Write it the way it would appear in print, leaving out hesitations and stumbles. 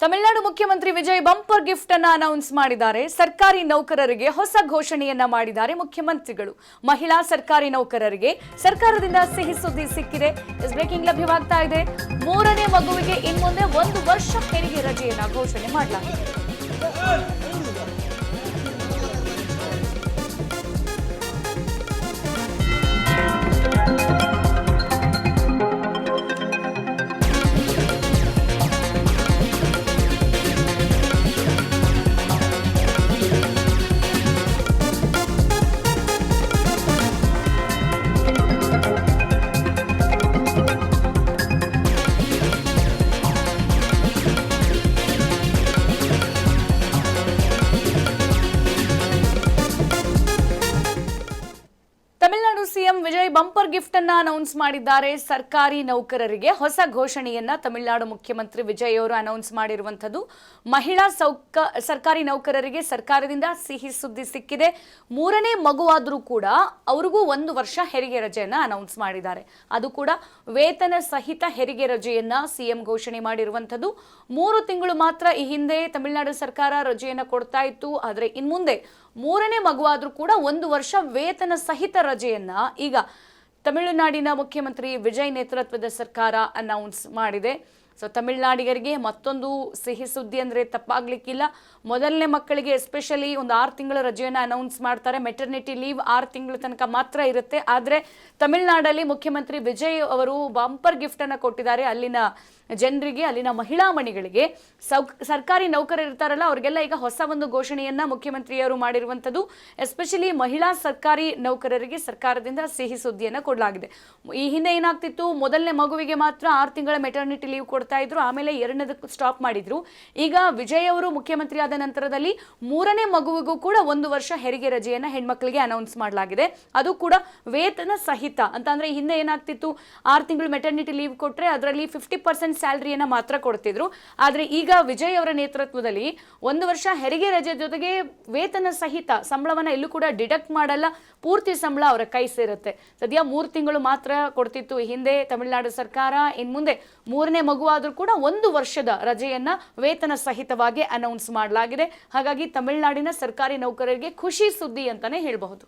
ತಮಿಳುನಾಡು ಮುಖ್ಯಮಂತ್ರಿ Vijay bumper gift ಅನ್ನು announce ಮಾಡಿದ್ದಾರೆ. ಸರ್ಕಾರಿ ನೌಕರರಿಗೆ ಹೊಸ ಘೋಷಣೆಯನ್ನ ಮಾಡಿದ್ದಾರೆ ಮುಖ್ಯಮಂತ್ರಿಗಳು. ಮಹಿಳಾ ಸರ್ಕಾರಿ ನೌಕರರಿಗೆ ಸರ್ಕಾರದಿಂದ ಸಿಹಿ ಸುದ್ದಿ ಸಿಕ್ಕಿದೆ. ಬ್ರೇಕಿಂಗ್ ಲಭ್ಯವಾಗ್ತಾ ಇದೆ. ಮೂರನೇ ಮಗುವಿಗೆ ಇನ್ಮುಂದೆ 1 ವರ್ಷ ಹೆರಿಗೆ ರಜೆಯನ್ನ ಘೋಷಣೆ ಮಾಡಲಾಗಿದೆ. Tamil Nadu CM Vijay bumper gift ಅನ್ನ ಅನೌನ್ಸ್ ಮಾಡಿದ್ದಾರೆ. ಸರ್ಕಾರಿ ನೌಕರರಿಗೆ ಹೊಸ ಘೋಷಣೆಯನ್ನ ತಮಿಳುನಾಡು ಮುಖ್ಯಮಂತ್ರಿ ವಿಜಯ್ ಅವರು ಅನೌನ್ಸ್ ಮಾಡಿರುವಂತದ್ದು. ಮಹಿಳಾ ಸರ್ಕಾರಿ ನೌಕರರಿಗೆ ಸರ್ಕಾರದಿಂದ ಸಿಹಿ ಸುದ್ದಿ ಸಿಕ್ಕಿದೆ. ಮೂರನೇ ಮಗುವಾದರೂ ಕೂಡ ಅವ್ರಿಗೂ 1 ವರ್ಷ ಹೆರಿಗೆ ರಜೆಯನ್ನ ಅನೌನ್ಸ್ ಮಾಡಿದ್ದಾರೆ. ಅದು ಕೂಡ ವೇತನ ಸಹಿತ ಹೆರಿಗೆ ರಜೆಯನ್ನ ಸಿಎಂ ಘೋಷಣೆ ಮಾಡಿರುವಂತದ್ದು. 3 ತಿಂಗಳು ಮಾತ್ರ ಈ ಹಿಂದೆ ತಮಿಳುನಾಡು ಸರ್ಕಾರ ರಜೆಯನ್ನ ಕೊಡ್ತಾ ಇತ್ತು. ಆದರೆ ಇನ್ಮುಂದೆ ಮೂರನೇ ಮಗುವಾದ್ರೂ ಕೂಡ 1 ವರ್ಷ ವೇತನ ಸಹಿತ ರಜೆಯನ್ನ ಈಗ ತಮಿಳುನಾಡಿನ ಮುಖ್ಯಮಂತ್ರಿ ವಿಜಯ್ ನೇತೃತ್ವದ ಸರ್ಕಾರ ಅನೌನ್ಸ್ ಮಾಡಿದೆ. ಸೊ ತಮಿಳುನಾಡಿಗರಿಗೆ ಮತ್ತೊಂದು ಸಿಹಿ ಸುದ್ದಿ ಅಂದ್ರೆ ತಪ್ಪಾಗ್ಲಿಕ್ಕಿಲ್ಲ. ಮೊದಲನೇ ಮಕ್ಕಳಿಗೆ ಎಸ್ಪೆಷಲಿ ಒಂದು 6 ತಿಂಗಳ ರಜೆಯನ್ನು ಅನೌನ್ಸ್ ಮಾಡ್ತಾರೆ. ಮೆಟರ್ನಿಟಿ ಲೀವ್ 6 ತಿಂಗಳ ತನಕ ಮಾತ್ರ ಇರುತ್ತೆ. ಆದರೆ ತಮಿಳುನಾಡಲ್ಲಿ ಮುಖ್ಯಮಂತ್ರಿ ವಿಜಯ್ ಅವರು ಬಂಪರ್ ಗಿಫ್ಟ್ ಅನ್ನು ಕೊಟ್ಟಿದ್ದಾರೆ. ಅಲ್ಲಿನ ಜನರಿಗೆ, ಅಲ್ಲಿನ ಮಹಿಳಾ ಮಣಿಗಳಿಗೆ, ಸರ್ಕಾರಿ ನೌಕರರು ಇರ್ತಾರಲ್ಲ ಅವ್ರಿಗೆಲ್ಲ ಈಗ ಹೊಸ ಒಂದು ಘೋಷಣೆಯನ್ನ ಮುಖ್ಯಮಂತ್ರಿಯವರು ಮಾಡಿರುವಂಥದ್ದು. ಎಸ್ಪೆಷಲಿ ಮಹಿಳಾ ಸರ್ಕಾರಿ ನೌಕರರಿಗೆ ಸರ್ಕಾರದಿಂದ ಸಿಹಿ ಸುದ್ದಿಯನ್ನು ಕೊಡಲಾಗಿದೆ. ಈ ಹಿಂದೆ ಏನಾಗ್ತಿತ್ತು, ಮೊದಲನೇ ಮಗುವಿಗೆ ಮಾತ್ರ 6 ತಿಂಗಳ ಮೆಟರ್ನಿಟಿ ಲೀವ್ ಕೊಡ್ತಾ ಇದ್ರು, ಆಮೇಲೆ 2ನೇದಕ್ಕೆ ಸ್ಟಾಪ್ ಮಾಡಿದ್ರು. ಈಗ ವಿಜಯ್ ಅವರು ಮುಖ್ಯಮಂತ್ರಿ ಆದ ನಂತರದಲ್ಲಿ 3ನೇ ಮಗುವಿಗೂ ಕೂಡ 1 ವರ್ಷ ಹೆರಿಗೆ ರಜೆಯನ್ನ ಹೆಣ್ಮಕ್ಳಿಗೆ ಅನೌನ್ಸ್ ಮಾಡಲಾಗಿದೆ. ಅದು ಕೂಡ ವೇತನ ಸಹಿತ ಅಂತ. ಅಂದ್ರೆ ಹಿಂದೆ ಏನಾಗ್ತಿತ್ತು, 6 ತಿಂಗಳು ಮೆಟರ್ನಿಟಿ ಲೀವ್ ಕೊಟ್ರೆ ಅದರಲ್ಲಿ 50% ಸ್ಯಾಲರಿಯನ್ನ ಮಾತ್ರ ಕೊಡ್ತಿದ್ರು. ಆದ್ರೆ ಈಗ ವಿಜಯ್ ಅವರ ನೇತೃತ್ವದಲ್ಲಿ 1 ವರ್ಷ ಹೆರಿಗೆ ರಜೆ ಜೊತೆಗೆ ವೇತನ ಸಹಿತ ಸಂಬಳವನ್ನ ಎಲ್ಲೂ ಕೂಡ ಡಿಡಕ್ಟ್ ಮಾಡಲ್ಲ. ಪೂರ್ತಿ ಸಂಬಳ ಅವರ ಕೈ ಸೇರುತ್ತೆ. ಸದ್ಯ 3 ತಿಂಗಳು ಮಾತ್ರ ಕೊಡ್ತಿತ್ತು ಈ ಹಿಂದೆ ತಮಿಳುನಾಡು ಸರ್ಕಾರ. ಇನ್ ಮುಂದೆ 3ನೇ ಮಗುವಾದ್ರೂ ಕೂಡ 1 ವರ್ಷದ ರಜೆಯನ್ನ ವೇತನ ಸಹಿತವಾಗಿ ಅನೌನ್ಸ್ ಮಾಡಲಾಗಿದೆ. ಹಾಗಾಗಿ ತಮಿಳುನಾಡಿನ ಸರ್ಕಾರಿ ನೌಕರರಿಗೆ ಖುಷಿ ಸುದ್ದಿ ಅಂತಾನೆ ಹೇಳಬಹುದು.